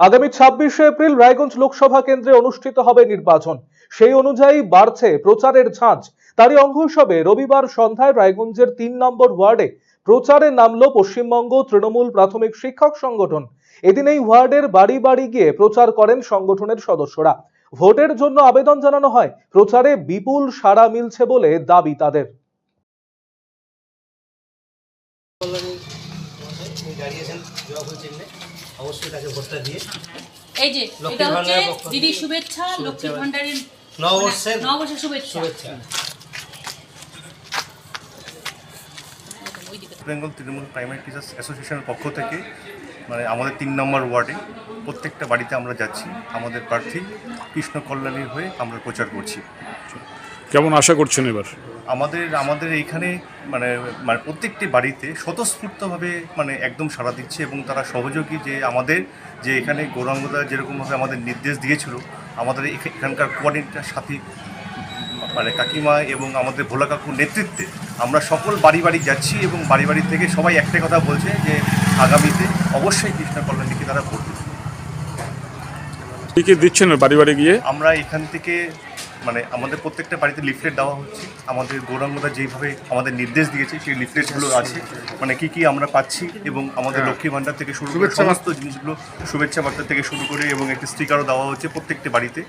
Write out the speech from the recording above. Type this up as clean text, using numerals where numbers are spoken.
আগামী 26শে এপ্রিল রায়গঞ্জ লোকসভা কেন্দ্রে অনুষ্ঠিত হবে নির্বাচন। সেই অনুযায়ী বাড়ছে প্রচারের ঝাঁজ। তারই অঙ্গ হিসেবে রবিবার সন্ধ্যায় রায়গঞ্জের 3 নম্বর ওয়ার্ডে প্রচারে নামলো পশ্চিমবঙ্গ তৃণমূল প্রাথমিক শিক্ষক সংগঠন। এদিন এই ওয়ার্ডের বাড়ি বাড়ি গিয়ে প্রচার করেন সংগঠনের সদস্যরা। ভোটের জন্য আবেদন জানানো হয়। প্রচারে বিপুল সাড়া মিলছে বলে দাবি তাদের। অবশ্যই তাকে ভোটটা দিয়ে এই যে এটা হচ্ছে দিদি শুভেচ্ছা লক্ষ্মী ভান্ডারের নববর্ষের শুভেচ্ছা। বেঙ্গল তৃণমূল প্রাইমারি টিচার্স অ্যাসোসিয়েশনের পক্ষ থেকে আমাদের 3 নম্বর ওয়ার্ডে প্রত্যেকটা বাড়িতে আমরা যাচ্ছি। আমাদের প্রার্থী কৃষ্ণ কল্যাণীর হয়ে আমরা প্রচার করছি। কেমন আশা করছেন এবার? আমাদের এইখানে প্রত্যেকটি বাড়িতে স্বতঃস্ফূর্তভাবে একদম সাড়া দিচ্ছে এবং তারা সহযোগী যে এখানে গৌরাঙ্গদা যেরকমভাবে আমাদের নির্দেশ দিয়েছিল, আমাদের এখানকার কোঅর্ডিনেটর সাথী কাকিমা এবং আমাদের ভোলা কাকুর নেতৃত্বে আমরা সকল বাড়ি বাড়ি যাচ্ছি এবং বাড়ি বাড়ি থেকে সবাই একটাই কথা বলছে যে আগামীতে অবশ্যই কৃষ্ণ কল্যাণীকে তারা ভোট দেবে। কি দিচ্ছেন বাড়ি বাড়ি গিয়ে? আমরা এখান থেকে আমাদের প্রত্যেকটা বাড়িতে লিফলেট দেওয়া হচ্ছে। আমাদের গৌরাঙ্গদা যেইভাবে আমাদের নির্দেশ দিয়েছে সেই লিফলেটগুলো আছে, কি আমরা পাচ্ছি এবং আমাদের লক্ষ্মী ভান্ডার থেকে শুরু করে সমস্ত জিনিসগুলো, শুভেচ্ছা বার্তা থেকে শুরু করে এবং একটি স্টিকারও দেওয়া হচ্ছে প্রত্যেকটা বাড়িতে।